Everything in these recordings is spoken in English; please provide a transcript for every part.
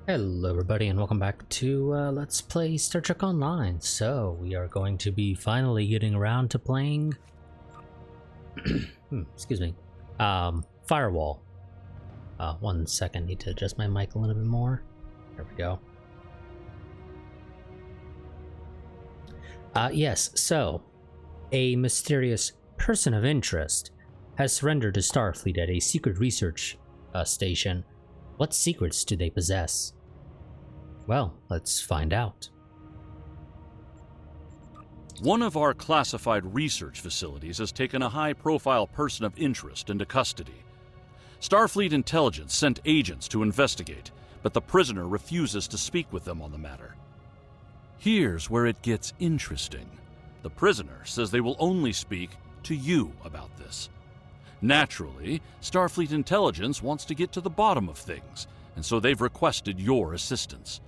Hello everybody and welcome back to Let's Play Star Trek Online. So, we are going to be finally getting around to playing... excuse me. Firewall. One second, need to adjust my mic a little bit more. There we go. Yes, so, a mysterious person of interest has surrendered to Starfleet at a secret research station. What secrets do they possess? Well, let's find out. One of our classified research facilities has taken a high-profile person of interest into custody. Starfleet intelligence sent agents to investigate, but the prisoner refuses to speak with them on the matter. Here's where it gets interesting. The prisoner says they will only speak to you about this. Naturally, Starfleet intelligence wants to get to the bottom of things, and so they've requested your assistance.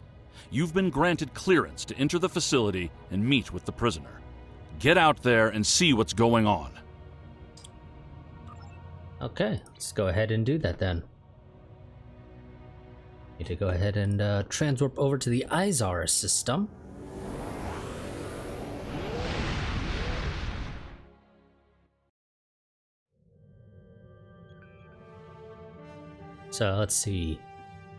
You've been granted clearance to enter the facility and meet with the prisoner. Get out there and see what's going on. Okay, let's go ahead and do that then. Need to go ahead and transwarp over to the Izar system. So let's see.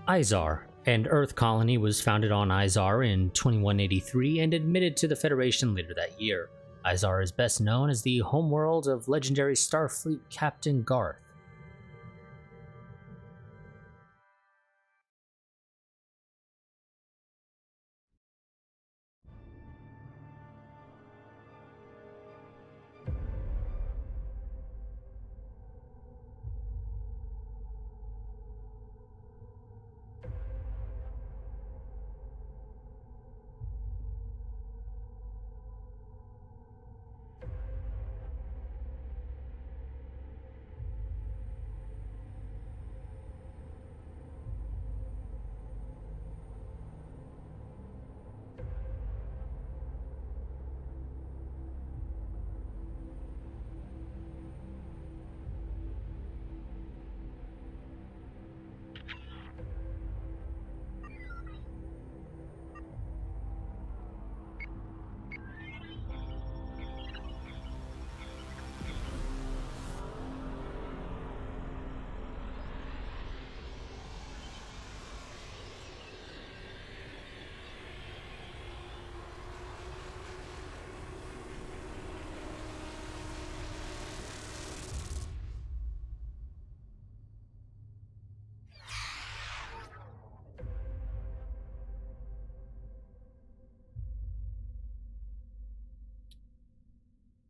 Izar, an Earth colony, was founded on Izar in 2183 and admitted to the Federation later that year. Izar is best known as the homeworld of legendary Starfleet Captain Garth.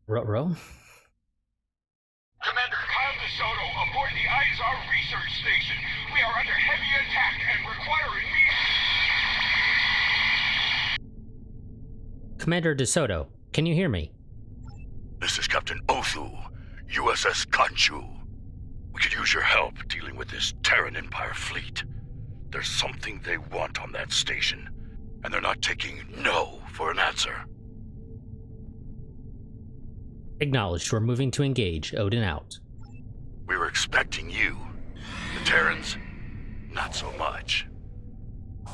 Commander Kyle DeSoto aboard the Izar research station. We are under heavy attack and require immediate... Commander DeSoto, can you hear me? This is Captain Othu, USS Kanchu. We could use your help dealing with this Terran Empire fleet. There's something they want on that station, and they're not taking no for an answer. Acknowledged. We're moving to engage. Odin out. We were expecting you. The Terrans, not so much.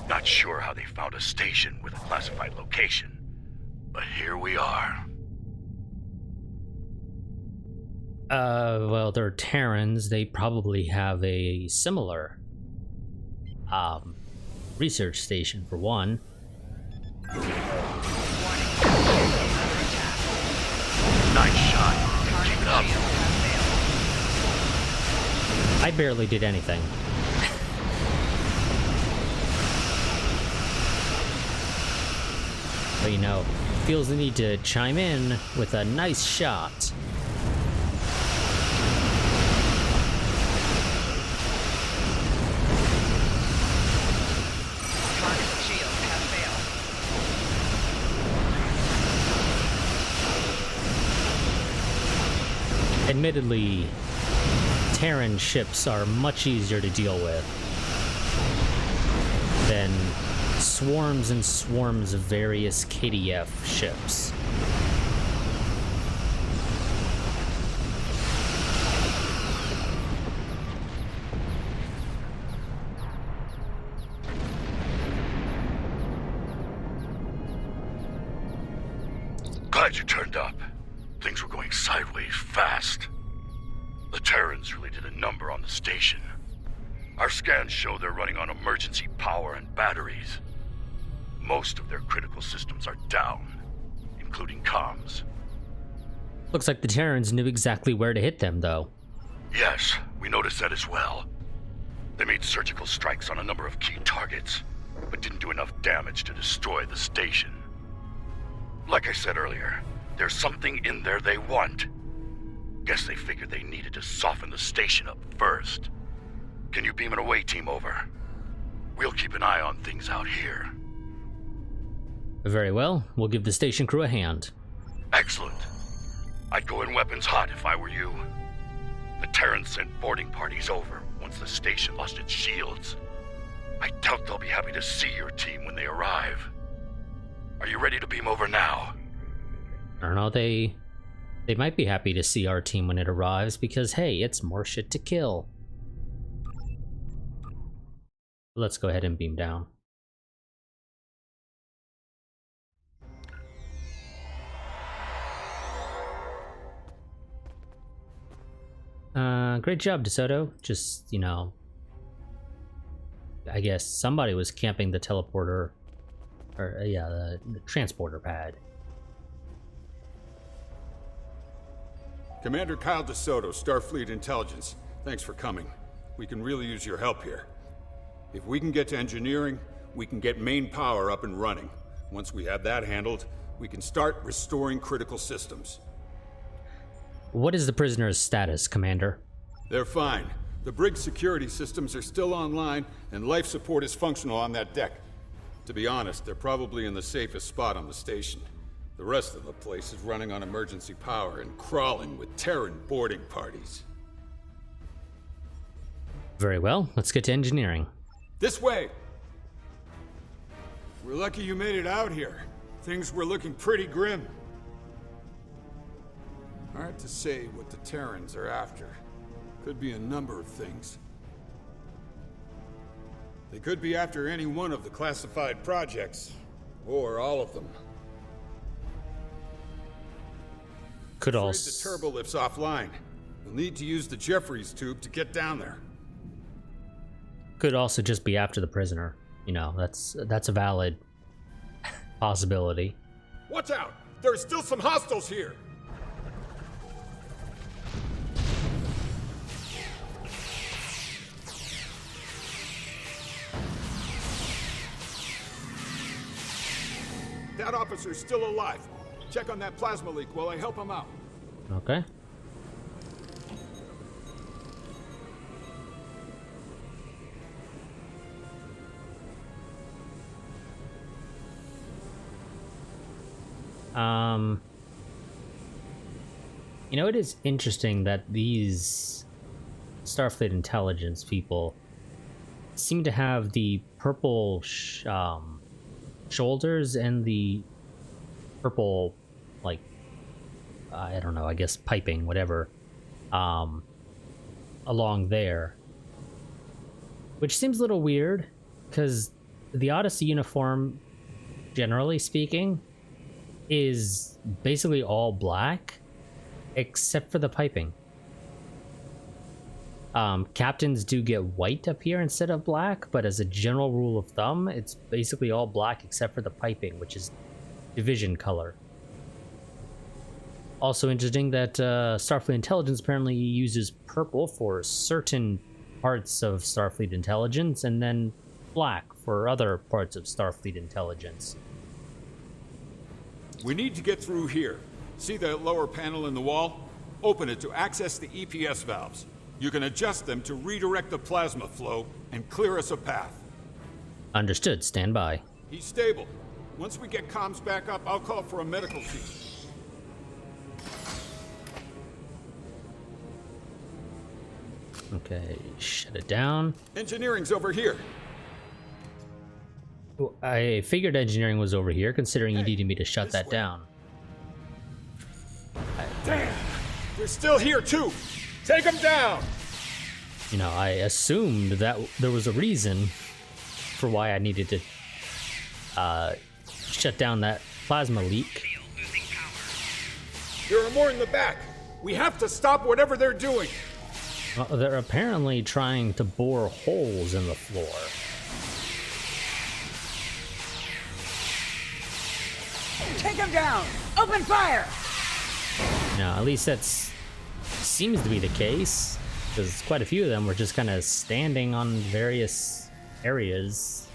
Not sure how they found a station with a classified location, but here we are. Well, they're Terrans. They probably have a similar, research station for one. Nice shot. Keep it up. I barely did anything. But you know, feels the need to chime in with a nice shot. Admittedly, Terran ships are much easier to deal with than swarms and swarms of various KDF ships. Glad you turned up. Things were going sideways fast. The Terrans really did a number on the station. Our scans show they're running on emergency power and batteries. Most of their critical systems are down, including comms. Looks like the Terrans knew exactly where to hit them, though. Yes, we noticed that as well. They made surgical strikes on a number of key targets, but didn't do enough damage to destroy the station. Like I said earlier, there's something in there they want. Guess they figured they needed to soften the station up first. Can you beam an away team over? We'll keep an eye on things out here. Very well, we'll give the station crew a hand. Excellent. I'd go in weapons hot if I were you. The Terrans sent boarding parties over once the station lost its shields. I doubt they'll be happy to see your team when they arrive. Are you ready to beam over now? I don't know, they might be happy to see our team when it arrives because, hey, it's more shit to kill. Let's go ahead and beam down. Great job, DeSoto. Just, you know, I guess somebody was camping the teleporter, or yeah, the transporter pad. Commander Kyle DeSoto, Starfleet Intelligence. Thanks for coming. We can really use your help here. If we can get to engineering, we can get main power up and running. Once we have that handled, we can start restoring critical systems. What is the prisoner's status, Commander? They're fine. The brig's security systems are still online, and life support is functional on that deck. To be honest, they're probably in the safest spot on the station. The rest of the place is running on emergency power and crawling with Terran boarding parties. Very well, let's get to engineering. This way! We're lucky you made it out here. Things were looking pretty grim. Hard to say what the Terrans are after. Could be a number of things. They could be after any one of the classified projects, or all of them. Could Afraid also the turbo lift's offline. We'll need to use the Jeffries tube to get down there. could also just be after the prisoner. You know, that's a valid possibility. Watch out! There are still some hostiles here! That officer's still alive. Check on that plasma leak while I help him out. Okay. You know, it is interesting that these Starfleet intelligence people seem to have the purple shoulders and the purple, like, I don't know, I guess piping, whatever, along there. Which seems a little weird, because the Odyssey uniform, generally speaking, is basically all black, except for the piping. Captains do get white up here instead of black, but as a general rule of thumb, it's basically all black except for the piping, which is division color. Also interesting that Starfleet Intelligence apparently uses purple for certain parts of Starfleet Intelligence, and then black for other parts of Starfleet Intelligence. We need to get through here. See that lower panel in the wall? Open it to access the EPS valves. You can adjust them to redirect the plasma flow and clear us a path. Understood. Stand by. He's stable. Once we get comms back up, I'll call for a medical team. Okay, shut it down. Engineering's over here. Well, I figured engineering was over here, considering you needed me to shut that down. Damn! They're still here, too! Take them down! You know, I assumed that there was a reason for why I needed to shut down that plasma leak. There are more in the back. We have to stop whatever they're doing. Well, they're apparently trying to bore holes in the floor. Take him down! Open fire! Now, at least that's seems to be the case, because quite a few of them were just kind of standing on various areas,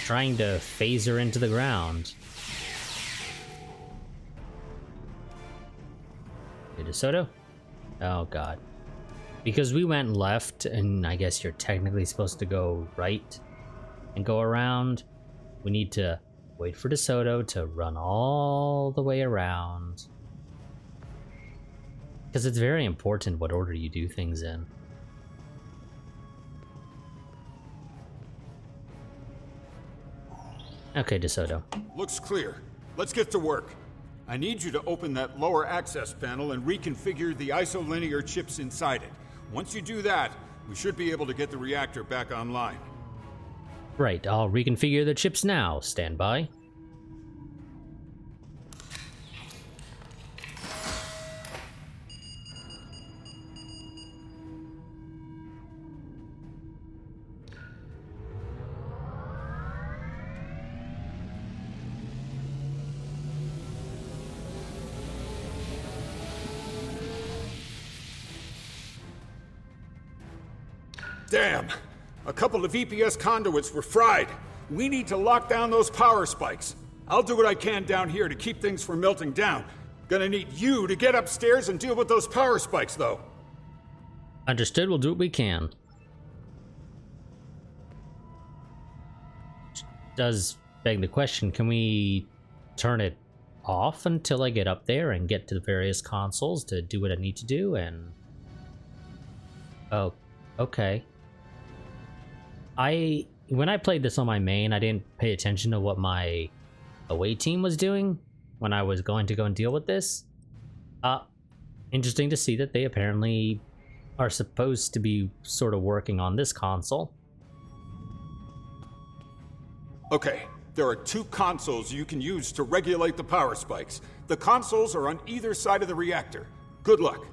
trying to phaser into the ground. Hey, DeSoto? Oh god. Because we went left, and I guess you're technically supposed to go right and go around, we need to wait for DeSoto to run all the way around. Because it's very important what order you do things in. Okay, DeSoto. Looks clear. Let's get to work. I need you to open that lower access panel and reconfigure the isolinear chips inside it. Once you do that, we should be able to get the reactor back online. Right, I'll reconfigure the chips now. Stand by. Damn! A couple of EPS conduits were fried. We need to lock down those power spikes. I'll do what I can down here to keep things from melting down. Gonna need you to get upstairs and deal with those power spikes, though. Understood, we'll do what we can. Does beg the question, can we turn it off until I get up there and get to the various consoles to do what I need to do? And oh, okay. When I played this on my main, I didn't pay attention to what my away team was doing when I was going to go and deal with this. Interesting to see that they apparently are supposed to be sort of working on this console. Okay, there are two consoles you can use to regulate the power spikes. The consoles are on either side of the reactor. Good luck.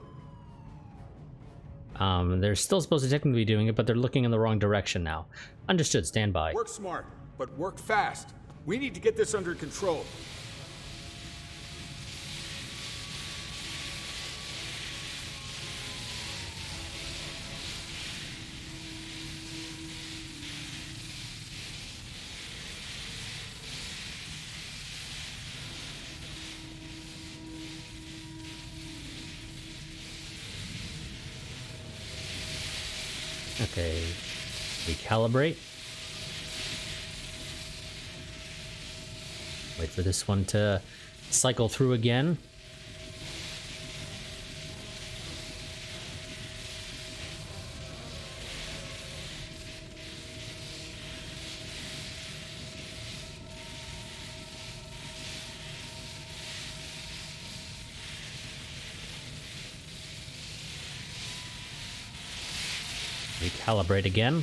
They're still supposed to technically be doing it, but they're looking in the wrong direction now. Understood, stand by. Work smart, but work fast. We need to get this under control. Okay, recalibrate. Wait for this one to cycle through again. Recalibrate again.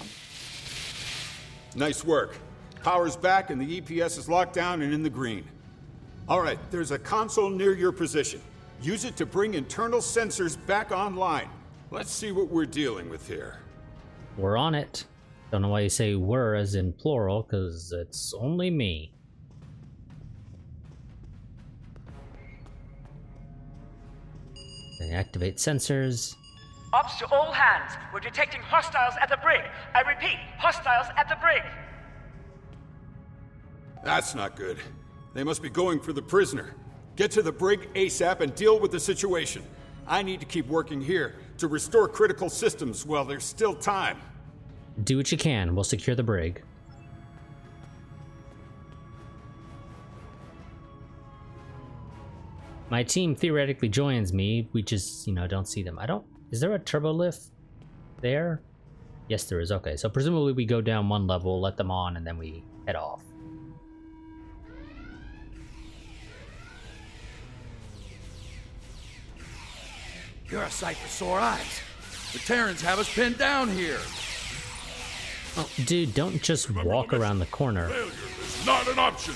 Nice work. Power's back and the EPS is locked down and in the green. All right, there's a console near your position. Use it to bring internal sensors back online. Let's see what we're dealing with here. We're on it. Don't know why you say we're as in plural, because it's only me. Okay, activate sensors. Ops to all hands. We're detecting hostiles at the brig. I repeat, hostiles at the brig. That's not good. They must be going for the prisoner. Get to the brig ASAP and deal with the situation. I need to keep working here to restore critical systems while there's still time. Do what you can. We'll secure the brig. My team theoretically joins me. We just, don't see them. Is there a turbo lift there? Yes, there is. Okay, so presumably we go down one level, let them on, and then we head off. You're a sight for sore eyes. The Terrans have us pinned down here. Oh, dude, don't just walk around the corner. Failure is not an option.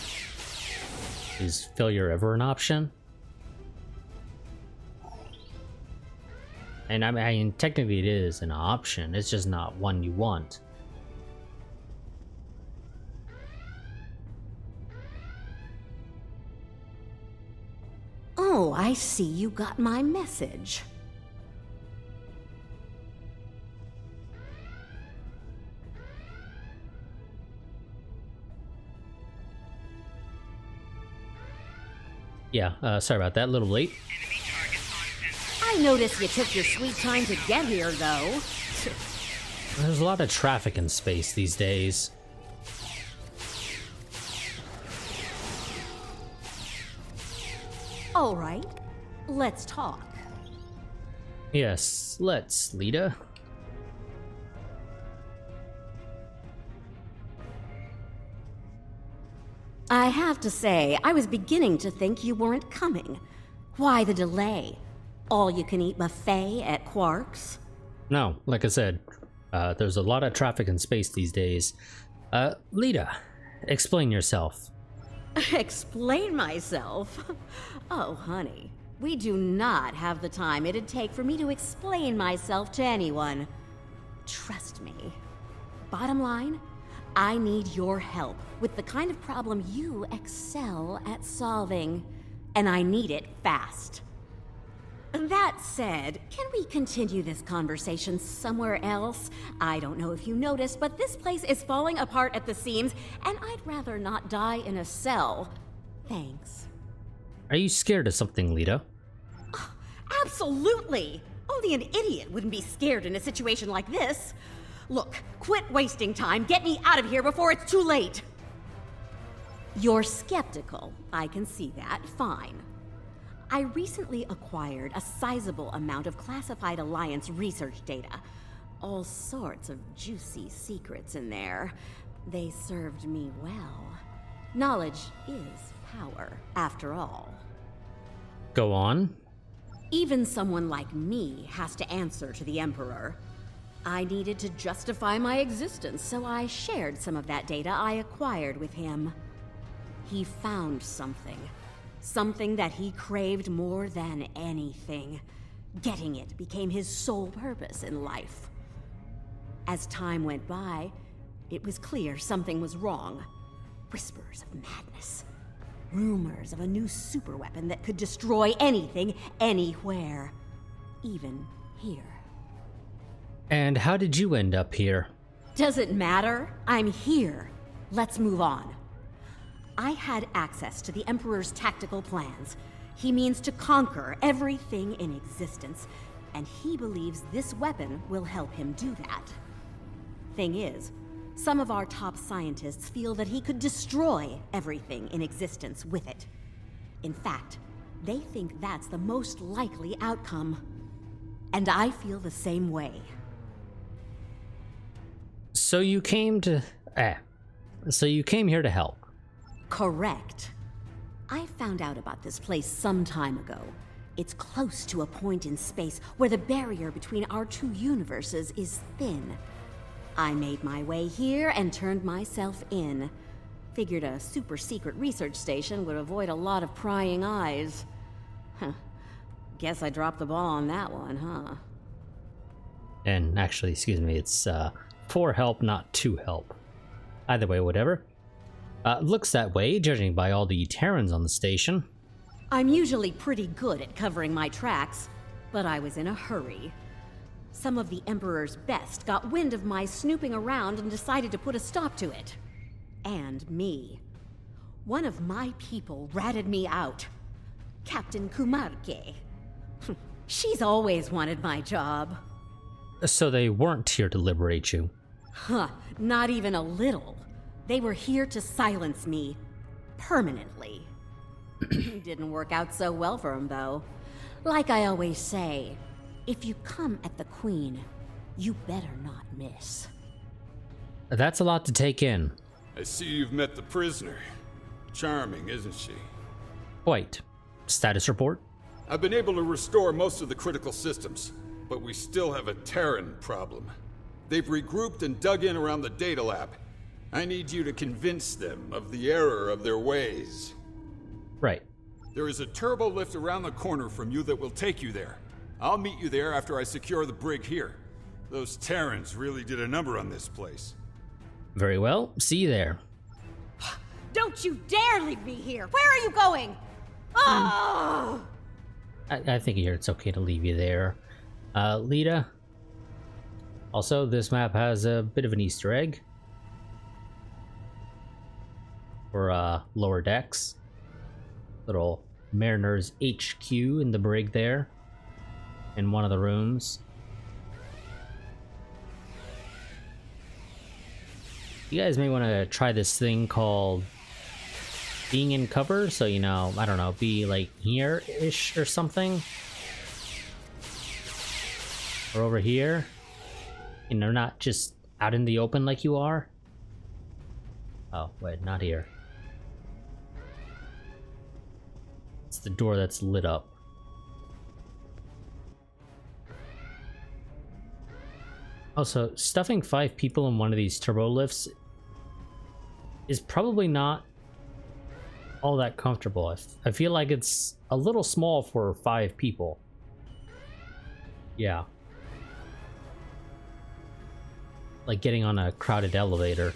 Is failure ever an option? And I mean, technically it is an option, it's just not one you want. Oh, I see you got my message. Yeah, sorry about that, a little late. I noticed you took your sweet time to get here, though. There's a lot of traffic in space these days. All right, let's talk. Yes, let's, Lita. I have to say, I was beginning to think you weren't coming. Why the delay? All-you-can-eat buffet at Quark's? No, like I said, there's a lot of traffic in space these days. Lita, explain yourself. Explain myself? Oh, honey, we do not have the time it'd take for me to explain myself to anyone. Trust me. Bottom line, I need your help with the kind of problem you excel at solving, and I need it fast. That said, can we continue this conversation somewhere else? I don't know if you noticed, but this place is falling apart at the seams, and I'd rather not die in a cell. Thanks. Are you scared of something, Lita? Absolutely! Only an idiot wouldn't be scared in a situation like this. Look, quit wasting time. Get me out of here before it's too late. You're skeptical. I can see that. Fine. I recently acquired a sizable amount of classified Alliance research data. All sorts of juicy secrets in there. They served me well. Knowledge is power, after all. Go on. Even someone like me has to answer to the Emperor. I needed to justify my existence, so I shared some of that data I acquired with him. He found something. Something that he craved more than anything. Getting it became his sole purpose in life. As time went by, it was clear something was wrong. Whispers of madness. Rumors of a new superweapon that could destroy anything, anywhere. Even here. And how did you end up here? Does it matter? I'm here. Let's move on. I had access to the Emperor's tactical plans. He means to conquer everything in existence, and he believes this weapon will help him do that. Thing is, some of our top scientists feel that he could destroy everything in existence with it. In fact, they think that's the most likely outcome. And I feel the same way. So you came to... So you came here to help. Correct. I found out about this place some time ago. It's close to a point in space where the barrier between our two universes is thin. I made my way here and turned myself in. Figured a super secret research station would avoid a lot of prying eyes. Guess I dropped the ball on that one, huh? And actually, excuse me, it's for help, not to help. Either way, whatever. Looks that way, judging by all the Terrans on the station. I'm usually pretty good at covering my tracks, but I was in a hurry. Some of the Emperor's best got wind of my snooping around and decided to put a stop to it. And me. One of my people ratted me out. Captain Kumarke. She's always wanted my job. So they weren't here to liberate you. Huh, not even a little. They were here to silence me. Permanently. Didn't work out so well for him, though. Like I always say, if you come at the Queen, you better not miss. That's a lot to take in. I see you've met the prisoner. Charming, isn't she? Quite. Status report? I've been able to restore most of the critical systems, but we still have a Terran problem. They've regrouped and dug in around the data lab. I need you to convince them of the error of their ways. Right. There is a turbo lift around the corner from you that will take you there. I'll meet you there after I secure the brig here. Those Terrans really did a number on this place. Very well. See you there. Don't you dare leave me here! Where are you going? Oh! I think here it's okay to leave you there. Lita. Also, this map has a bit of an Easter egg. For lower decks. Little Mariner's HQ in the brig there. In one of the rooms. You guys may want to try this thing called being in cover, so you know, I don't know, be like here-ish or something. Or over here. You know, not just out in the open like you are. Oh, wait, not here. It's the door that's lit up. Also, stuffing 5 people in one of these turbo lifts is probably not all that comfortable. I feel like it's a little small for 5 people. Yeah. Like getting on a crowded elevator.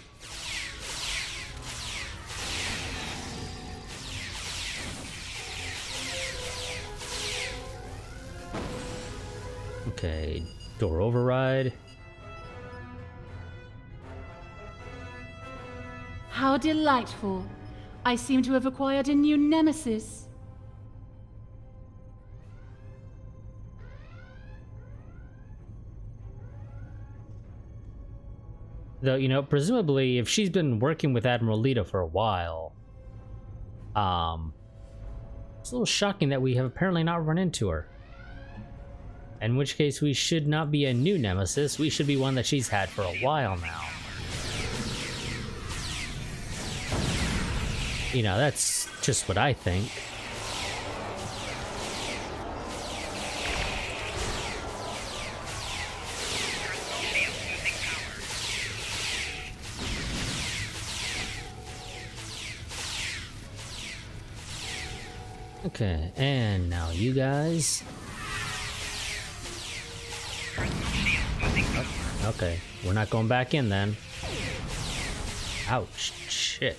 Okay, door override. How delightful. I seem to have acquired a new nemesis. Though, you know, presumably if she's been working with Admiral Lita for a while, it's a little shocking that we have apparently not run into her. In which case we should not be a new nemesis, we should be one that she's had for a while now. You know, that's just what I think. Okay, and now you guys. Okay, we're not going back in then. Ouch, shit.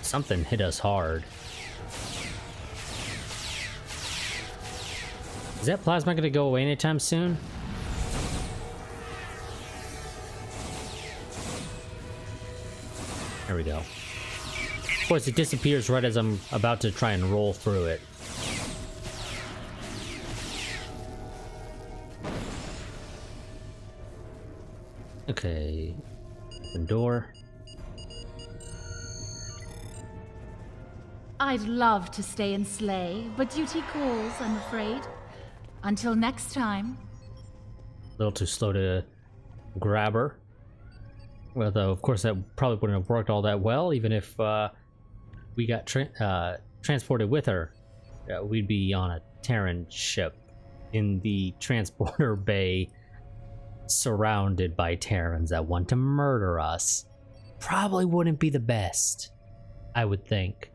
Something hit us hard. Is that plasma gonna go away anytime soon? There we go. Of course, it disappears right as I'm about to try and roll through it. Okay. Open door. I'd love to stay and slay, but duty calls, I'm afraid. Until next time. A little too slow to grab her. Well, though, of course, that probably wouldn't have worked all that well, even if we got transported with her. We'd be on a Terran ship in the transporter bay, surrounded by Terrans that want to murder us. Probably wouldn't be the best, I would think.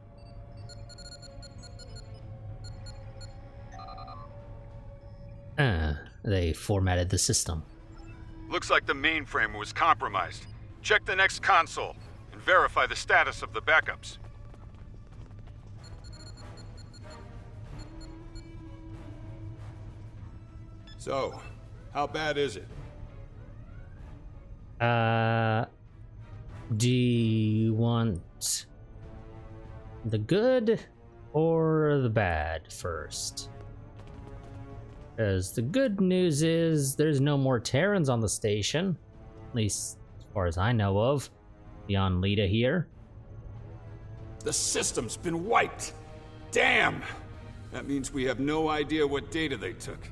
They formatted the system. Looks like the mainframe was compromised. Check the next console and verify the status of the backups. So, how bad is it? Do you want the good or the bad first? Because the good news is there's no more Terrans on the station, at least as far as I know of, beyond Lita here. The system's been wiped. Damn! That means we have no idea what data they took.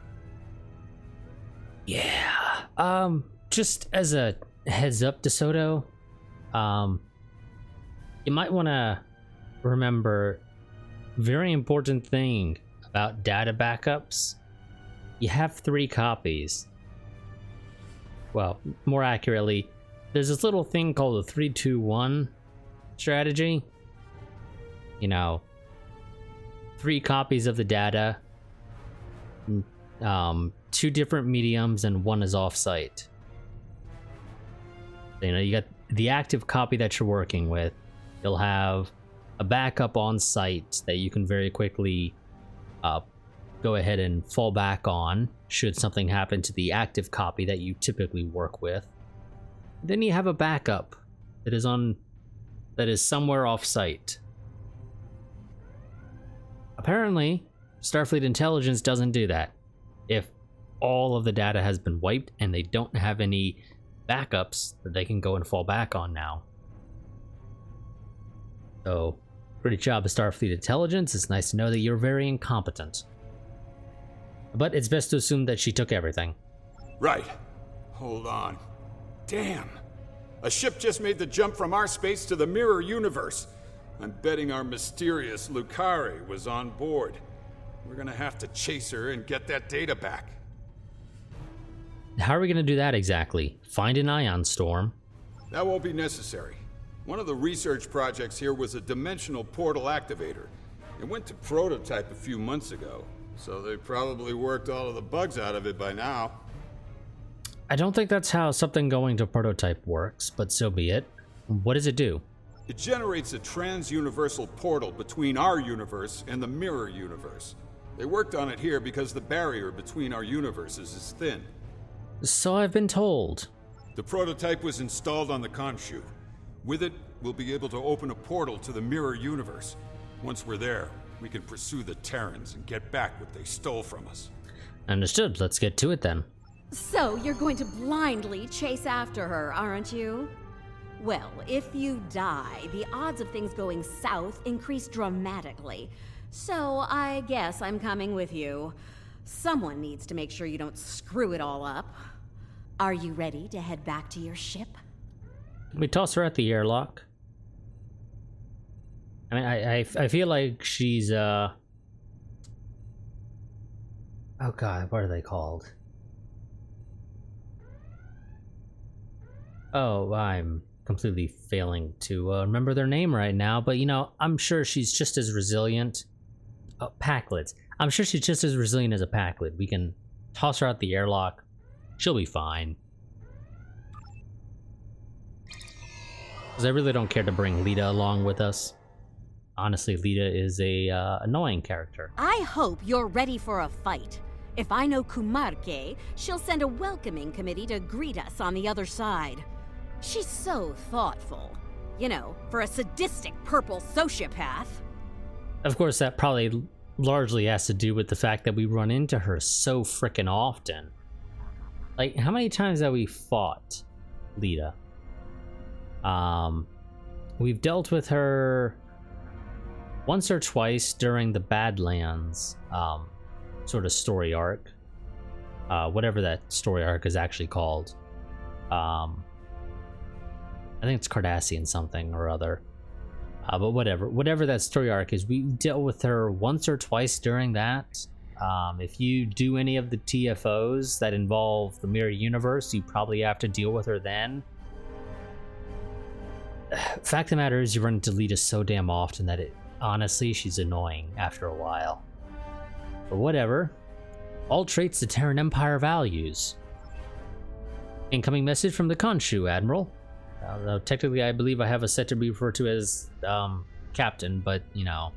Yeah. Just as a heads up, DeSoto, you might want to remember very important thing about data backups. You have 3 copies. Well, more accurately, there's this little thing called the 3-2-1 strategy. You know, 3 copies of the data, 2 different mediums, and 1 is off-site. You know, you got the active copy that you're working with. You'll have a backup on site that you can very quickly go ahead and fall back on should something happen to the active copy that you typically work with. Then you have a backup that is somewhere off site. Apparently, Starfleet intelligence doesn't do that. If all of the data has been wiped and they don't have any backups that they can go and fall back on now. So, pretty job of Starfleet intelligence. It's nice to know that you're very incompetent. But it's best to assume that she took everything. Right. Hold on. Damn. A ship just made the jump from our space to the mirror universe. I'm betting our mysterious Lucari was on board. We're gonna have to chase her and get that data back. How are we gonna do that exactly? Find an ion storm? That won't be necessary. One of the research projects here was a dimensional portal activator. It went to prototype a few months ago, so they probably worked all of the bugs out of it by now. I don't think that's how something going to prototype works, but so be it. What does it do? It generates a trans-universal portal between our universe and the mirror universe. They worked on it here because the barrier between our universes is thin. So I've been told. The prototype was installed on the Khonshu. With it, we'll be able to open a portal to the mirror universe. Once we're there, we can pursue the Terrans and get back what they stole from us. Understood. Let's get to it then. So you're going to blindly chase after her, aren't you? Well, if you die, the odds of things going south increase dramatically. So I guess I'm coming with you. Someone needs to make sure you don't screw it all up. Are you ready to head back to your ship? Can we toss her at the airlock? I mean, I feel like she's, oh god, what are they called? Oh, I'm completely failing to remember their name right now, but you know, I'm sure she's just as resilient. Oh, Packlids. I'm sure she's just as resilient as a Packlid. We can toss her out the airlock. She'll be fine. Because I really don't care to bring Lita along with us. Honestly, Lita is a annoying character. I hope you're ready for a fight. If I know Kumarke, she'll send a welcoming committee to greet us on the other side. She's so thoughtful. You know, for a sadistic purple sociopath. Of course, that probably largely has to do with the fact that we run into her so frickin' often. Like, how many times have we fought Lita? We've dealt with her once or twice during the Badlands sort of story arc. Whatever that story arc is actually called. I think it's Cardassian something or other. But whatever that story arc is, we dealt with her once or twice during that. If you do any of the TFOs that involve the mirror universe, you probably have to deal with her then. Fact of the matter is, you run into Lita so damn often that honestly, she's annoying after a while. But whatever. All traits the Terran Empire values. Incoming message from the Khonshu, Admiral. Technically, I believe I have a set to be referred to as Captain, but, you know,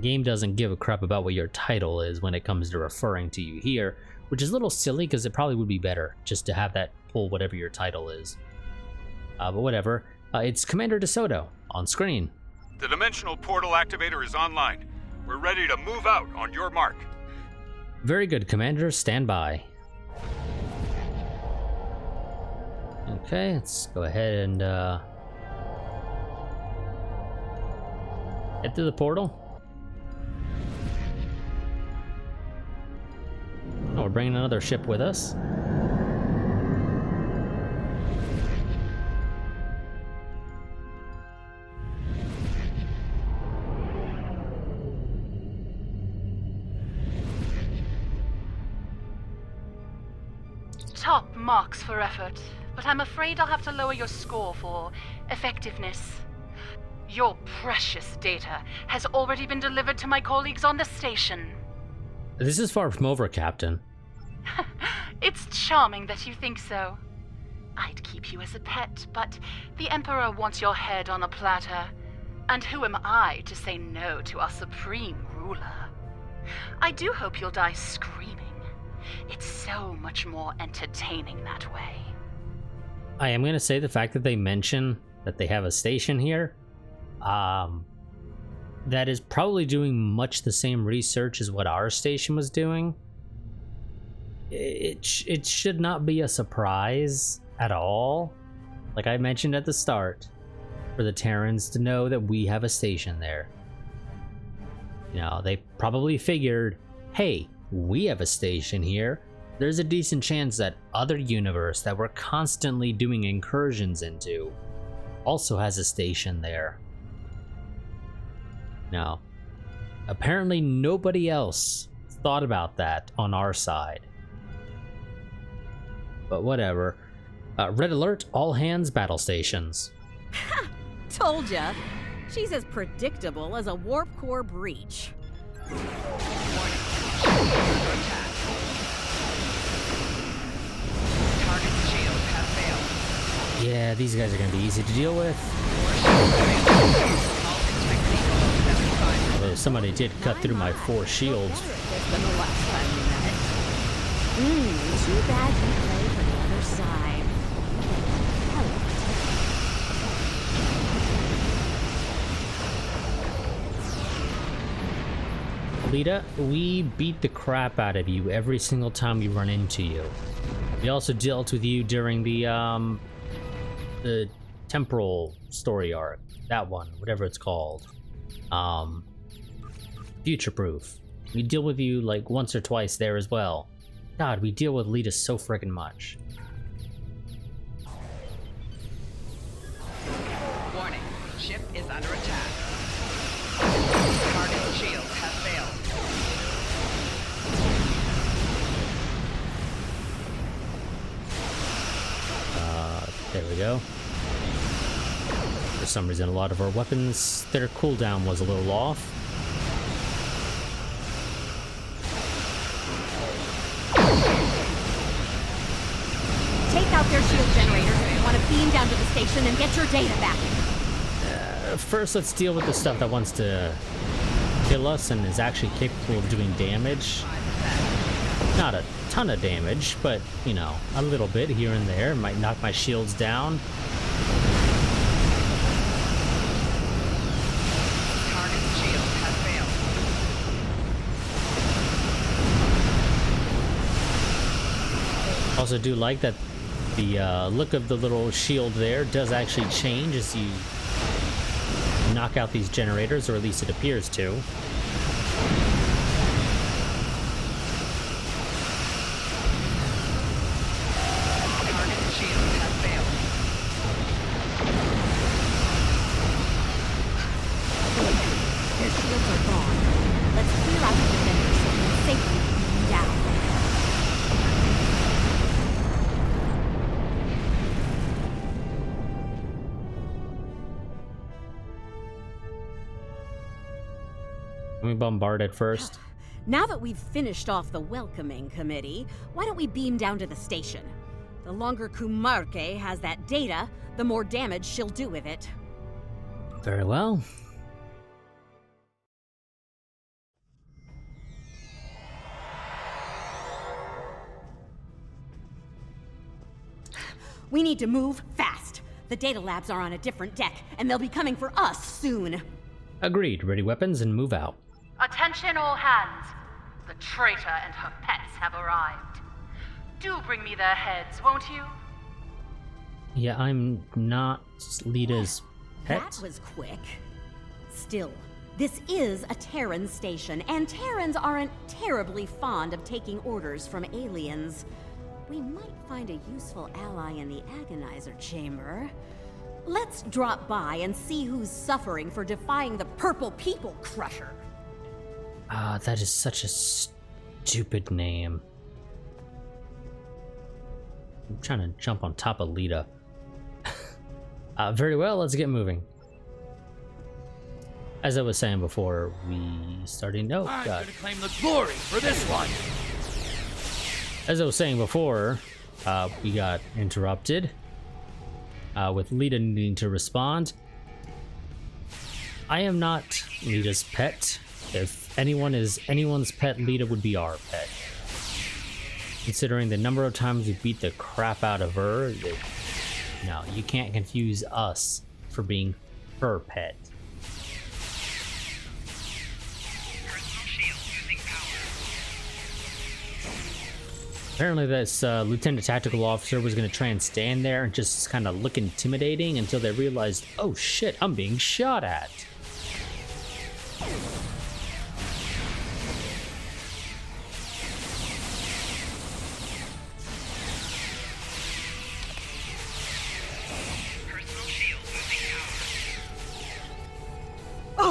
game doesn't give a crap about what your title is when it comes to referring to you here, which is a little silly because it probably would be better just to have that pull whatever your title is. But whatever. It's Commander DeSoto on screen. The dimensional portal activator is online. We're ready to move out on your mark. Very good, Commander. Stand by. Okay, let's go ahead and head through the portal. Oh, we're bringing another ship with us. Top marks for effort. but I'm afraid I'll have to lower your score for effectiveness. Your precious data has already been delivered to my colleagues on the station. This is far from over, Captain. It's charming that you think so. I'd keep you as a pet, but the Emperor wants your head on a platter. And who am I to say no to our supreme ruler? I do hope you'll die screaming. It's so much more entertaining that way. I am going to say the fact that they mention that they have a station here, that is probably doing much the same research as what our station was doing. It should not be a surprise at all, like I mentioned at the start, for the Terrans to know that we have a station there. You know, they probably figured, hey, we have a station here. There's a decent chance that other universe that we're constantly doing incursions into also has a station there. Now, apparently nobody else thought about that on our side. But whatever. Red alert, all hands battle stations. Told ya. She's as predictable as a warp core breach. Target's shields have failed. Yeah, these guys are gonna be easy to deal with. Although somebody did cut through my 4 shields. Than the last time we met. Too bad you play for the other side. Lita, we beat the crap out of you every single time we run into you. We also dealt with you during the temporal story arc. That one, whatever it's called. Future Proof. We deal with you like once or twice there as well. God, we deal with Lita so friggin' much. Warning, ship is under attack. Target's shields have failed. There we go. For some reason, a lot of our weapons, their cooldown was a little off. Take out their shield generators if you want to beam down to the station and get your data back. First, let's deal with the stuff that wants to kill us and is actually capable of doing damage. Not a ton of damage, but, you know, a little bit here and there. Might knock my shields down. Target's shields have failed. Also do like that the look of the little shield there does actually change as you knock out these generators, or at least it appears to. Target's shields have failed. Their shields are gone. Let's clear out the defenders so we can safely beam down. Let me bombard it first. Now that we've finished off the welcoming committee, why don't we beam down to the station? The longer Kumarke has that data, the more damage she'll do with it. Very well. We need to move fast. The data labs are on a different deck, and they'll be coming for us soon. Agreed. Ready weapons and move out. Attention all hands. The traitor and her pets have arrived. Do bring me their heads, won't you? Yeah, I'm not Lita's pet. That was quick. Still, this is a Terran station, and Terrans aren't terribly fond of taking orders from aliens. We might find a useful ally in the Agonizer chamber. Let's drop by and see who's suffering for defying the Purple People Crusher. Ah, that is such a stupid name. I'm trying to jump on top of Lita. Very well, let's get moving. As I was saying before, we starting. Oh, I'm God. gonna claim the glory for this one. As I was saying before, we got interrupted with Lita needing to respond. I am not Lita's pet. If anyone is anyone's pet, Lita would be our pet. Considering the number of times we beat the crap out of her, no, you can't confuse us for being her pet. Apparently this Lieutenant Tactical Officer was going to try and stand there and just kind of look intimidating until they realized, oh shit, I'm being shot at.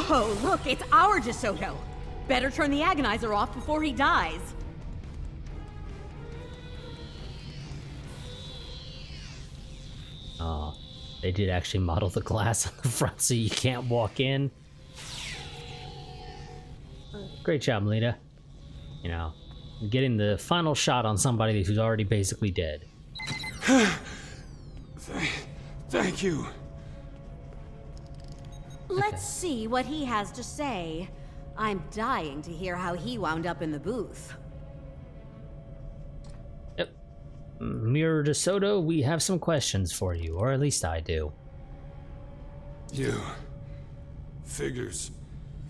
Oh, look, it's our DeSoto. Better turn the agonizer off before he dies. Oh, they did actually model the glass on the front so you can't walk in. Great job, Lita. You know, getting the final shot on somebody who's already basically dead. Thank you. Let's see what he has to say. I'm dying to hear how he wound up in the booth. Yep. Mirror DeSoto, we have some questions for you, or at least I do. You. Figures.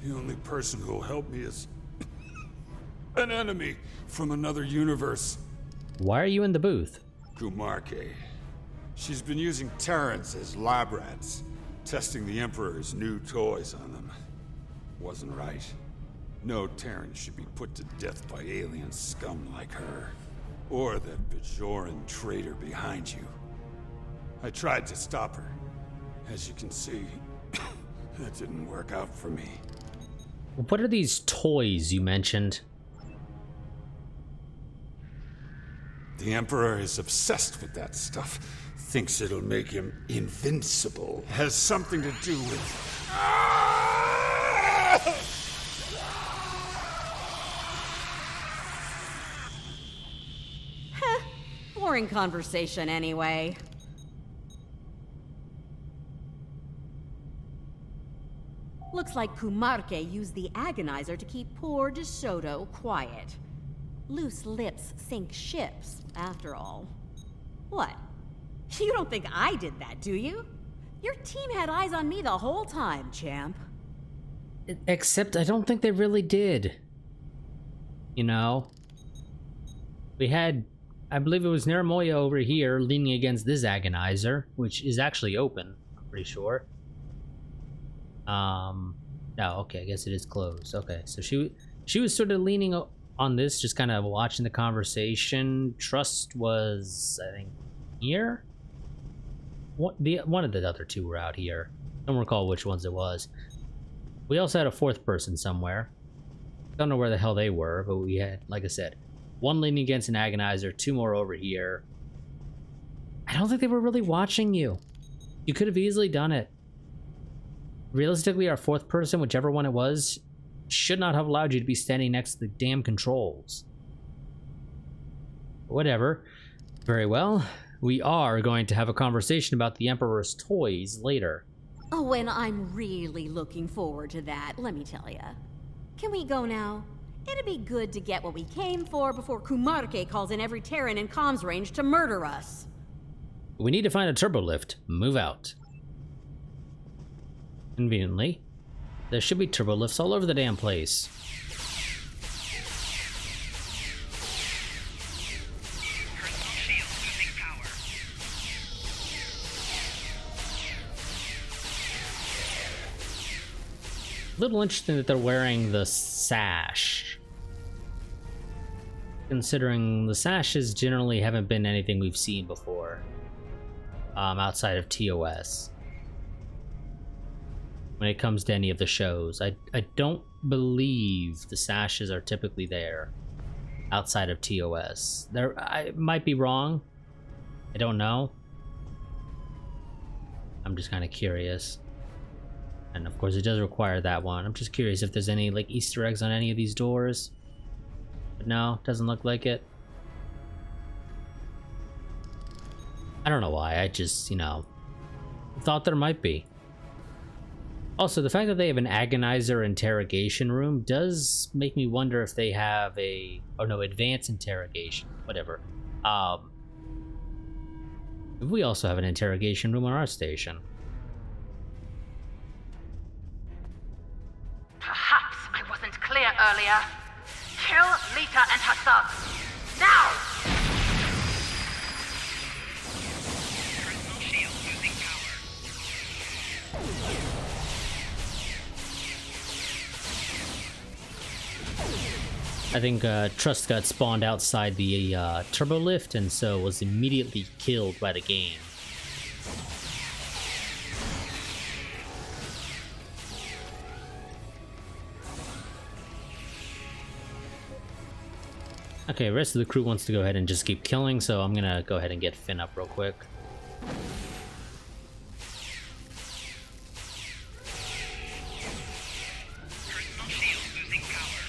The only person who'll help me is an enemy from another universe. Why are you in the booth? Kumarke. She's been using Terrans as lab rats, testing the Emperor's new toys on them. Wasn't right. No Terran should be put to death by alien scum like her. Or that Bajoran traitor behind you. I tried to stop her. As you can see, that didn't work out for me. What are these toys you mentioned? The Emperor is obsessed with that stuff. Thinks it'll make him invincible. Has something to do with... Boring conversation anyway. Looks like Kumarke used the agonizer to keep poor DeSoto quiet. Loose lips sink ships, after all. What? You don't think I did that, do you? Your team had eyes on me the whole time, champ. Except I don't think they really did. You know? We had, I believe it was Neramoya over here leaning against this agonizer, which is actually open, I'm pretty sure. No, okay, I guess it is closed. Okay, so she was sort of leaning on this, just kind of watching the conversation. Trust was, I think, here? One of the other two were out here. Don't recall which ones it was. We also had a fourth person somewhere. Don't know where the hell they were, but we had, like I said, one leaning against an agonizer, two more over here. I don't think they were really watching you. You could have easily done it. Realistically, our fourth person, whichever one it was, should not have allowed you to be standing next to the damn controls. Whatever. Very well. We are going to have a conversation about the Emperor's toys later. Oh, and I'm really looking forward to that, let me tell ya. Can we go now? It'd be good to get what we came for before Kumarke calls in every Terran in comms range to murder us. We need to find a turbo lift. Move out. Conveniently, there should be turbo lifts all over the damn place. Little interesting that they're wearing the sash. Considering the sashes generally haven't been anything we've seen before. Outside of TOS. When it comes to any of the shows. I don't believe the sashes are typically there outside of TOS. I might be wrong, I don't know. I'm just kind of curious. And of course it does require that one. I'm just curious if there's any like Easter eggs on any of these doors. But no, doesn't look like it. I don't know why, I just, you know, thought there might be. Also, the fact that they have an agonizer interrogation room does make me wonder if they have a... oh no, advanced interrogation, whatever. We also have an interrogation room on our station. Perhaps I wasn't clear earlier. Kill Lita and her subs. Now! Personal shield losing power. I think Trust got spawned outside the turbo lift and so was immediately killed by the game. Okay, rest of the crew wants to go ahead and just keep killing, so I'm gonna go ahead and get Finn up real quick. Personal shield losing power.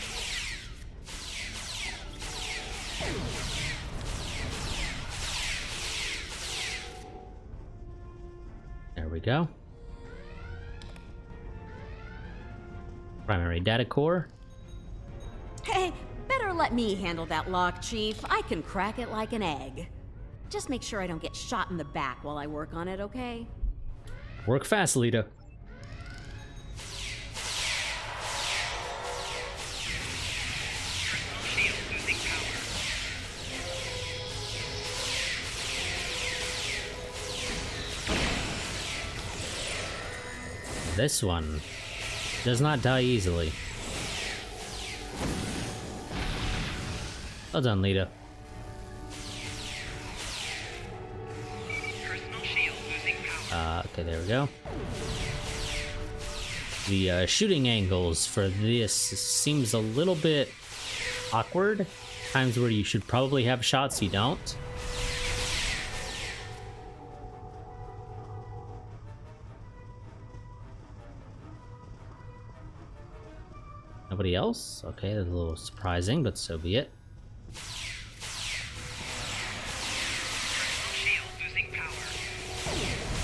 There we go. Primary data core. Hey, better let me handle that lock, Chief. I can crack it like an egg. Just make sure I don't get shot in the back while I work on it, okay? Work fast, Lita. Personal shield losing power. This one does not die easily. Well done, Lita. Personal shield losing power. Okay, there we go. The shooting angles for this seems a little bit awkward. Times where you should probably have shots, you don't. Nobody else? Okay, that's a little surprising, but so be it. Shield losing power.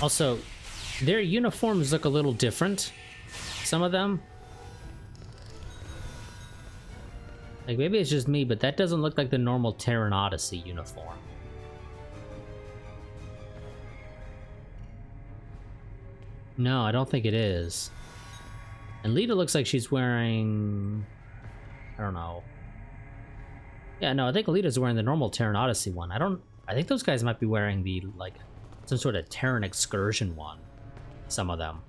Also, their uniforms look a little different. Some of them. Like, maybe it's just me, but that doesn't look like the normal Terran Odyssey uniform. No, I don't think it is. And Lita looks like she's wearing... I don't know. Yeah, no, I think Lita's wearing the normal Terran Odyssey one. I think those guys might be wearing the, like, some sort of Terran Excursion one. Some of them.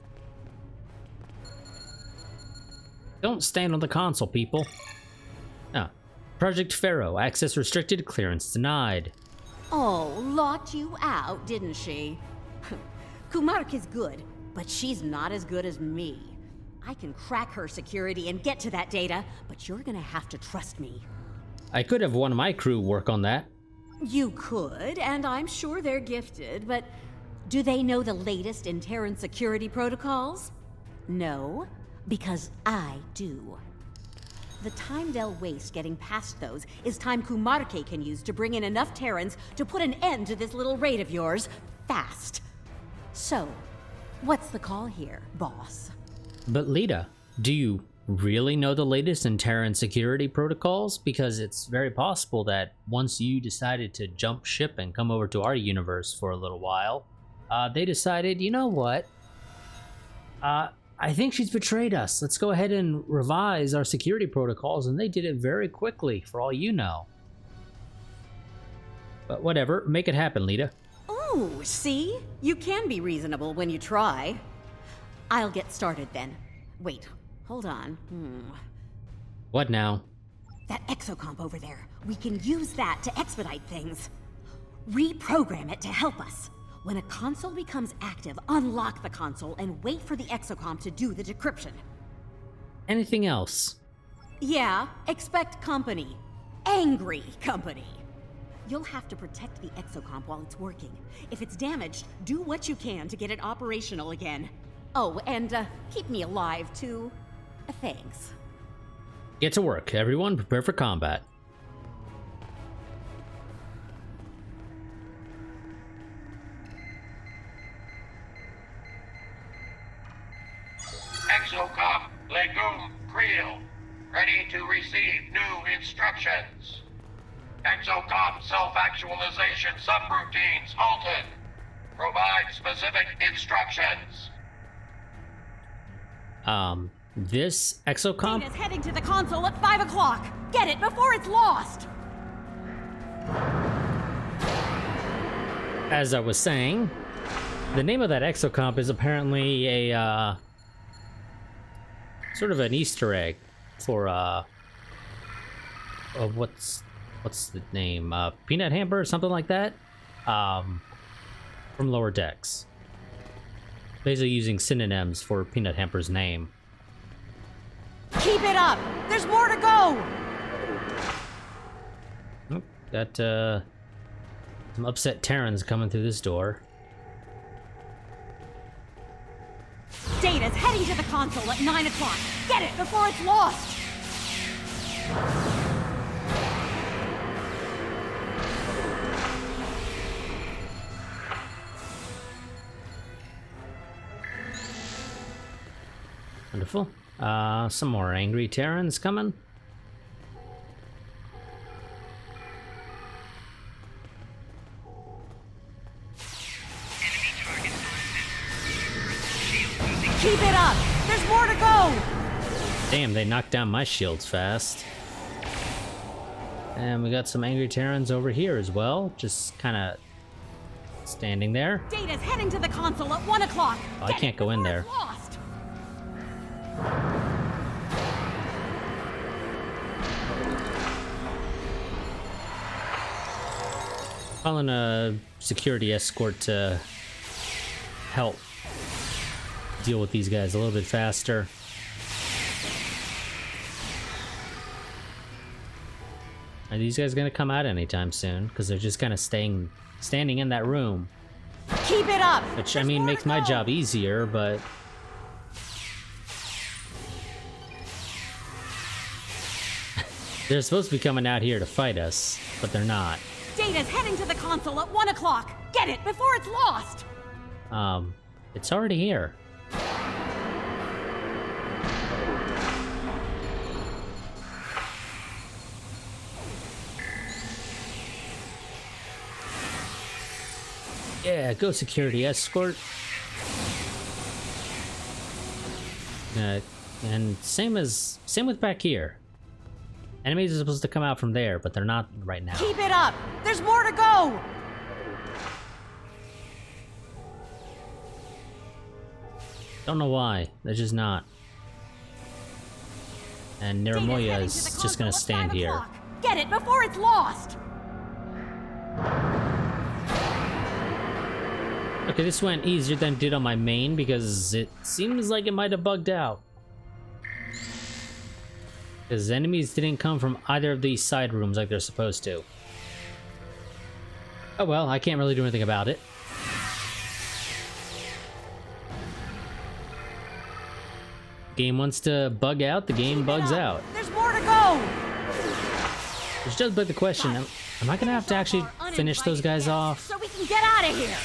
Don't stand on the console, people. Ah. Project Pharaoh, access restricted, clearance denied. Oh, locked you out, didn't she? Kumark is good, but she's not as good as me. I can crack her security and get to that data, but you're gonna have to trust me. I could have one of my crew work on that. You could, and I'm sure they're gifted, but do they know the latest in Terran security protocols? No, because I do. The time they'll waste getting past those is time Kumarke can use to bring in enough Terrans to put an end to this little raid of yours, fast. So, what's the call here, boss? But Lita, do you really know the latest in Terran security protocols? Because it's very possible that once you decided to jump ship and come over to our universe for a little while, they decided, you know what? I think she's betrayed us. Let's go ahead and revise our security protocols, and they did it very quickly, for all you know. But whatever, make it happen, Lita. Oh, see? You can be reasonable when you try. I'll get started then. Wait, hold on. What now? That exocomp over there. We can use that to expedite things. Reprogram it to help us. When a console becomes active, unlock the console and wait for the exocomp to do the decryption. Anything else? Yeah, expect company. Angry company. You'll have to protect the exocomp while it's working. If it's damaged, do what you can to get it operational again. Oh, and keep me alive, too. Thanks. Get to work, everyone. Prepare for combat. Exocomp, Legume, Creel. Ready to receive new instructions. Exocomp self-actualization subroutines halted. Provide specific instructions. This exocomp? Data's heading to the console at 5 o'clock. Get it before it's lost. As I was saying, the name of that exocomp is apparently a, sort of an Easter egg for, what's the name? Peanut Hamper or something like that? From Lower Decks. Basically using synonyms for Peanut Hamper's name. Keep it up! There's more to go! Oh, got, some upset Terrans coming through this door. Data's heading to the console at 9 o'clock. Get it before it's lost! Wonderful. Some more angry Terrans coming. Keep it up! There's more to go! Damn, they knocked down my shields fast. And we got some angry Terrans over here as well, just kind of standing there. Data's heading to the console at 1 o'clock. Oh, I can't go in there. Lost. Calling a security escort to help deal with these guys a little bit faster. Are these guys gonna come out anytime soon? Because they're just kind of standing in that room. Keep it up! Which, I mean, makes my job easier, but... They're supposed to be coming out here to fight us, but they're not. Data's heading to the console at 1 o'clock. Get it before it's lost! It's already here. Yeah, go security escort. And same with back here. Enemies are supposed to come out from there, but they're not right now. Keep it up! There's more to go! Don't know why. They're just not. And Niramoya is just gonna stand here. Get it before it's lost! Okay, this went easier than it did on my main because it seems like it might have bugged out. Because enemies didn't come from either of these side rooms like they're supposed to. Oh well, I can't really do anything about it. Game wants to bug out, the game bugs out. There's more to go! Which does beg the question, am I gonna have to actually finish those guys off? So we can get out of here!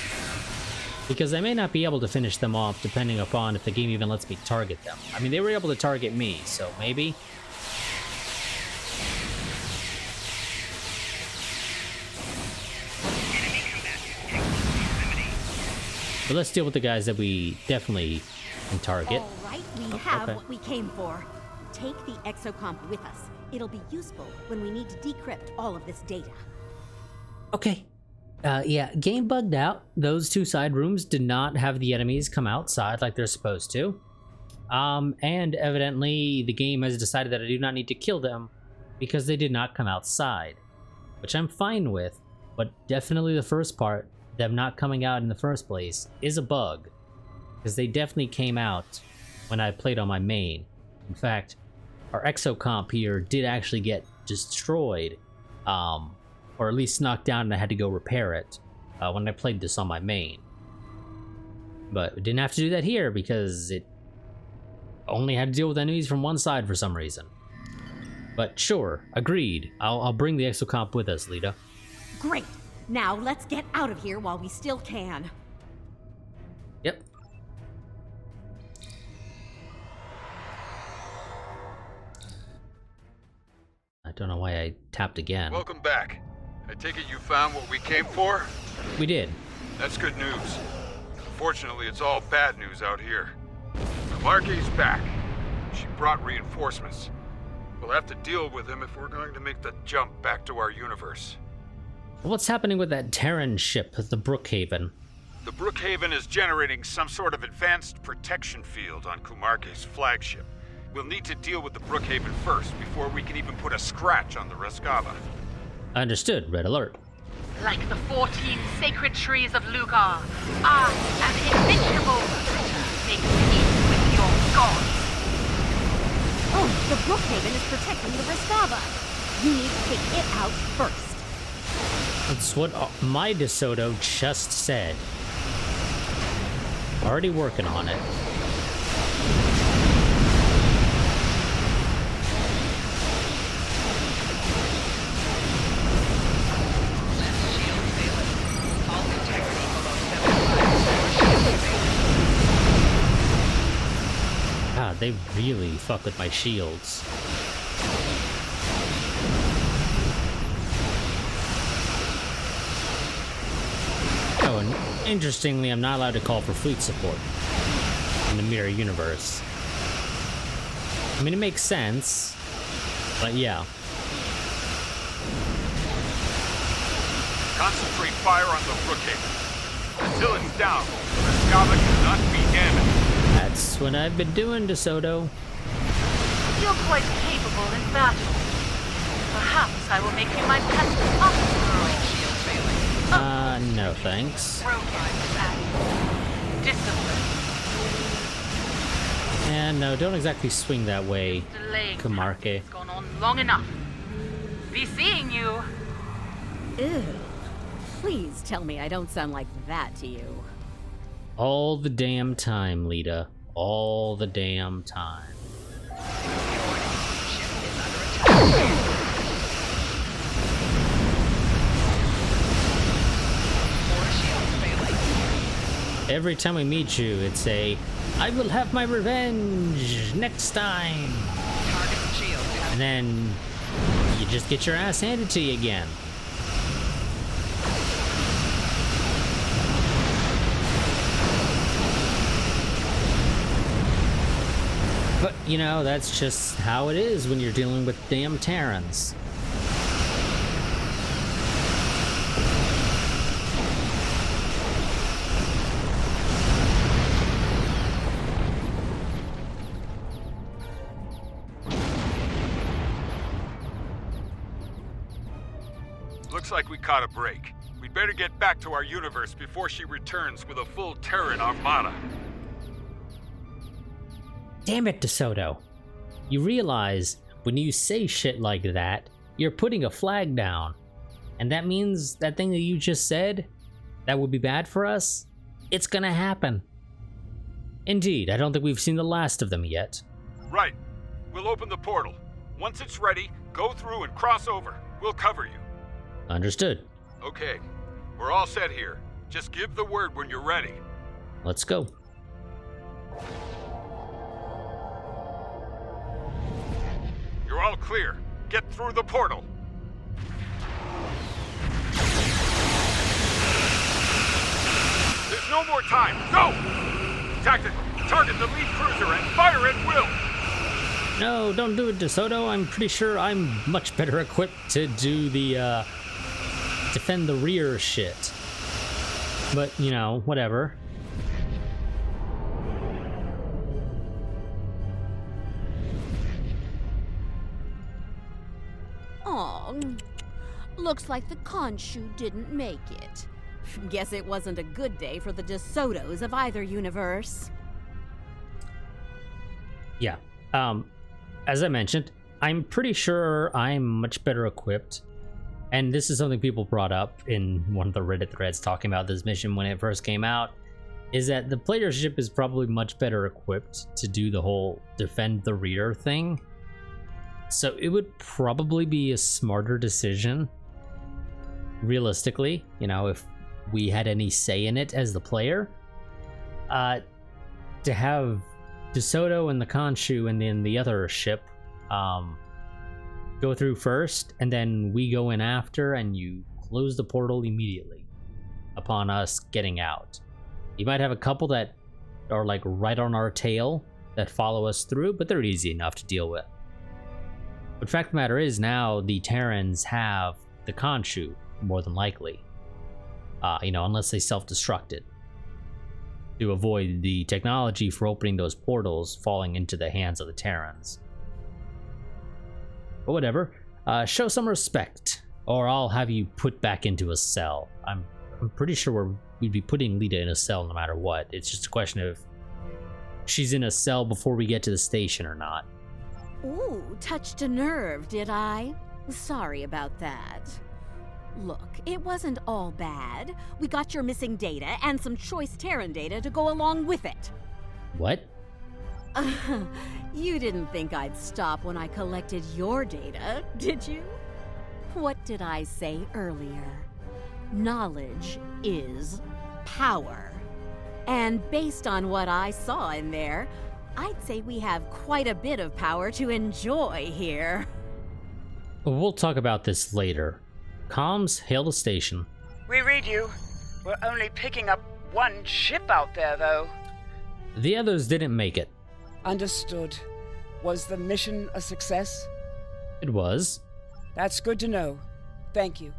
Because I may not be able to finish them off depending upon if the game even lets me target them. I mean, they were able to target me, so maybe. But let's deal with the guys that we definitely can target. All right, we have what we came for. Take the exocomp with us. It'll be useful when we need to decrypt all of this data. Okay. Yeah, game bugged out. Those two side rooms did not have the enemies come outside like they're supposed to. And evidently the game has decided that I do not need to kill them because they did not come outside. Which I'm fine with, but definitely the first part, them not coming out in the first place, is a bug. Because they definitely came out when I played on my main. In fact, our exocomp here did actually get destroyed, or or at least knocked down, and I had to go repair it when I played this on my main. But we didn't have to do that here because it only had to deal with enemies from one side for some reason. But sure, agreed. I'll bring the exocomp with us, Lita. Great. Now let's get out of here while we still can. Yep. I don't know why I tapped again. Welcome back. I take it you found what we came for? We did. That's good news. Unfortunately, it's all bad news out here. Clarke's back. She brought reinforcements. We'll have to deal with him if we're going to make the jump back to our universe. What's happening with that Terran ship, the Brookhaven? The Brookhaven is generating some sort of advanced protection field on Kumarke's flagship. We'll need to deal with the Brookhaven first before we can even put a scratch on the Rescava. Understood. Red alert. Like the 14 sacred trees of Lugar, I am invincible. Make peace with your gods. Oh, the Brookhaven is protecting the Rescava. You need to take it out first. That's what my DeSoto just said. Already working on it. God, they really fuck with my shields. Oh, and interestingly, I'm not allowed to call for fleet support in the mirror universe. I mean, it makes sense, but yeah. Concentrate fire on the Brookhaven. Until it's down, the Rescava cannot be damaged. That's what I've been doing, DeSoto. You're quite capable in battle. Perhaps I will make you my pet officer. No thanks. Discipline. And no, don't exactly swing that way, Delaying Kumarke. has gone on long enough. Be seeing you. Ew. Please tell me I don't sound like that to you. All the damn time, Lita. All the damn time. Every time we meet you, it's a, I will have my revenge next time. And then you just get your ass handed to you again. But, you know, that's just how it is when you're dealing with damn Terrans. Looks like we caught a break. We'd better get back to our universe before she returns with a full Terran armada. Damn it, DeSoto. You realize when you say shit like that, you're putting a flag down. And that means that thing that you just said, that would be bad for us, it's gonna happen. Indeed, I don't think we've seen the last of them yet. Right. We'll open the portal. Once it's ready, go through and cross over. We'll cover you. Understood. Okay. We're all set here. Just give the word when you're ready. Let's go. You're all clear. Get through the portal. There's no more time. Go! Tactical, target the lead cruiser and fire at will. No, don't do it, DeSoto. I'm pretty sure I'm much better equipped to do the, defend the rear shit. But, you know, whatever. Aw, looks like the Khonshu didn't make it. Guess it wasn't a good day for the DeSotos of either universe. Yeah. As I mentioned, I'm pretty sure I'm much better equipped And this is something people brought up in one of the Reddit threads talking about this mission when it first came out, is that the player ship is probably much better equipped to do the whole defend the reader thing. So it would probably be a smarter decision, realistically, you know, if we had any say in it as the player, to have DeSoto and the Khonshu and then the other ship go through first, and then we go in after, and you close the portal immediately upon us getting out. You might have a couple that are like right on our tail that follow us through, but they're easy enough to deal with. But fact of the matter is, now the Terrans have the Khonshu, more than likely. You know, unless they self-destructed, to avoid the technology for opening those portals falling into the hands of the Terrans. But whatever, show some respect, or I'll have you put back into a cell. I'm pretty sure we'd be putting Lita in a cell no matter what. It's just a question of she's in a cell before we get to the station or not. Ooh, touched a nerve, did I? Sorry about that. Look, it wasn't all bad. We got your missing data and some choice Terran data to go along with it. What? You didn't think I'd stop when I collected your data, did you? What did I say earlier? Knowledge is power. And based on what I saw in there, I'd say we have quite a bit of power to enjoy here. We'll talk about this later. Comms, hail the station. We read you. We're only picking up one ship out there, though. The others didn't make it. Understood. Was the mission a success? It was. That's good to know. Thank you.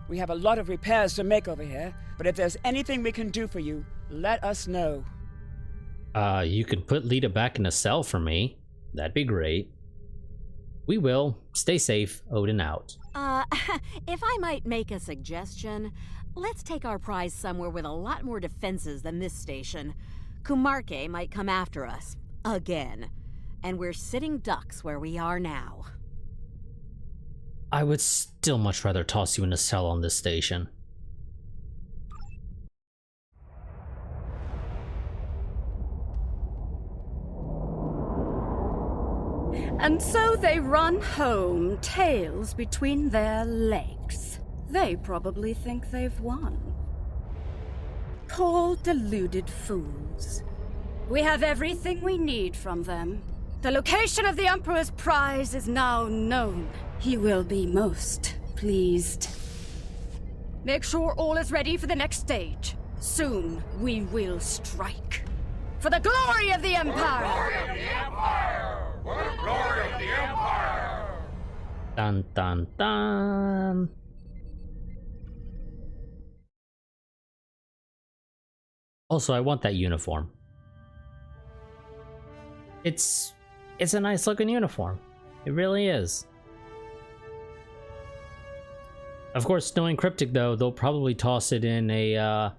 We have a lot of repairs to make over here, but if there's anything we can do for you, let us know. You could put Lita back in a cell for me. That'd be great. We will. Stay safe. Odin out. If I might make a suggestion, let's take our prize somewhere with a lot more defenses than this station. Kumarke might come after us. Again. And we're sitting ducks where we are now. I would still much rather toss you in a cell on this station. And so they run home, tails between their legs. They probably think they've won. Poor deluded fools. We have everything we need from them. The location of the Emperor's prize is now known. He will be most pleased. Make sure all is ready for the next stage. Soon we will strike. For the glory of the Empire! For the glory of the Empire! For the glory of the Empire! Dun dun dun. Also, I want that uniform. It's a nice looking uniform. It really is. Of course, knowing Cryptic though, they'll probably toss it in a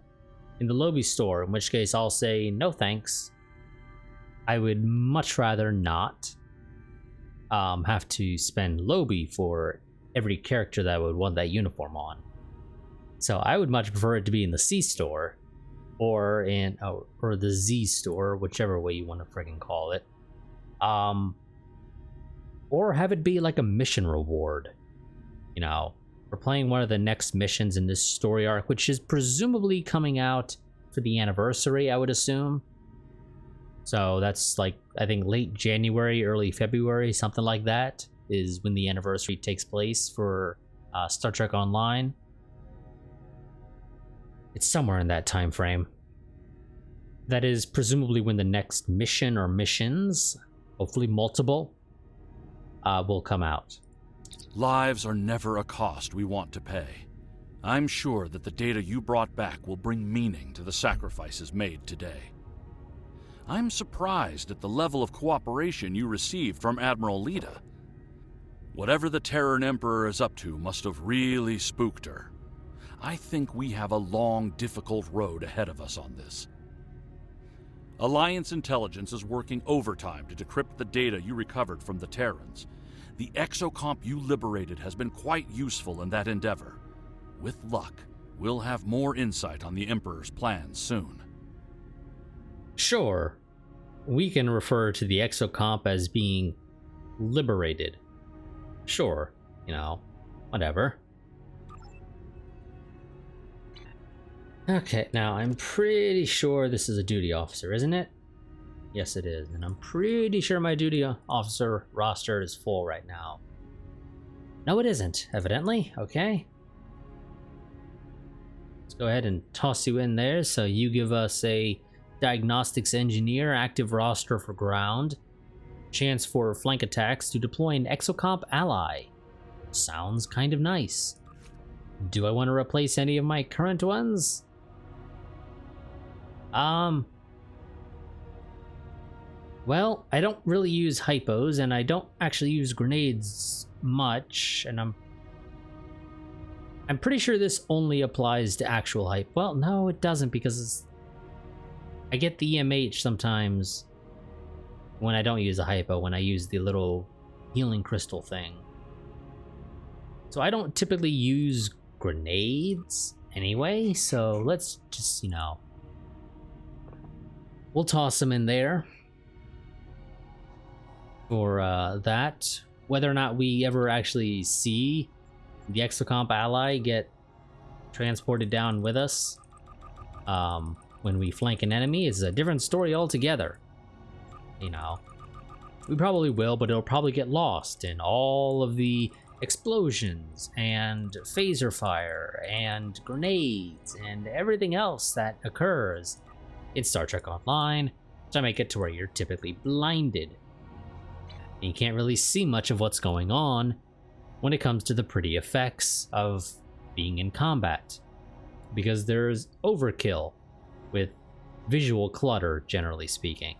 in the Lobby store, in which case I'll say no thanks. I would much rather not have to spend Lobby for every character that I would want that uniform on. So I would much prefer it to be in the C store, or in or the Z store, whichever way you want to friggin' call it. Or have it be like a mission reward. You know, we're playing one of the next missions in this story arc, which is presumably coming out for the anniversary, I would assume. So that's like, I think late January, early February, something like that, is when the anniversary takes place for Star Trek Online. It's somewhere in that time frame. That is presumably when the next mission or missions, hopefully multiple, will come out. Lives are never a cost we want to pay. I'm sure that the data you brought back will bring meaning to the sacrifices made today. I'm surprised at the level of cooperation you received from Admiral Lita. Whatever the Terran Emperor is up to must have really spooked her. I think we have a long, difficult road ahead of us on this. Alliance intelligence is working overtime to decrypt the data you recovered from the Terrans. The exocomp you liberated has been quite useful in that endeavor. With luck, we'll have more insight on the Emperor's plans soon. Sure, we can refer to the exocomp as being liberated. Sure, you know, whatever. Okay, now I'm pretty sure this is a duty officer, isn't it? Yes, it is, and I'm pretty sure my duty officer roster is full right now. No, it isn't, evidently. Okay. Let's go ahead and toss you in there so you give us a diagnostics engineer, active roster for ground, chance for flank attacks to deploy an exocomp ally. Sounds kind of nice. Do I want to replace any of my current ones? Well, I don't really use hypos, and I don't actually use grenades much, and I'm pretty sure this only applies to actual hype. Well, no, it doesn't, because I get the EMH sometimes when I don't use a hypo, when I use the little healing crystal thing. So I don't typically use grenades anyway, so let's just, you know, we'll toss them in there for that. Whether or not we ever actually see the exocomp ally get transported down with us when we flank an enemy is a different story altogether. You know, we probably will, but it'll probably get lost in all of the explosions and phaser fire and grenades and everything else that occurs in Star Trek Online, to make it to where you're typically blinded. And you can't really see much of what's going on when it comes to the pretty effects of being in combat, because there's overkill with visual clutter, generally speaking.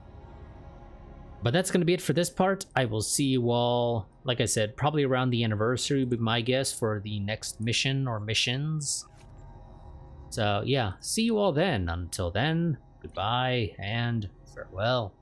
But that's going to be it for this part. I will see you all, like I said, probably around the anniversary would be my guess for the next mission or missions. So yeah, see you all then. Until then, goodbye and farewell.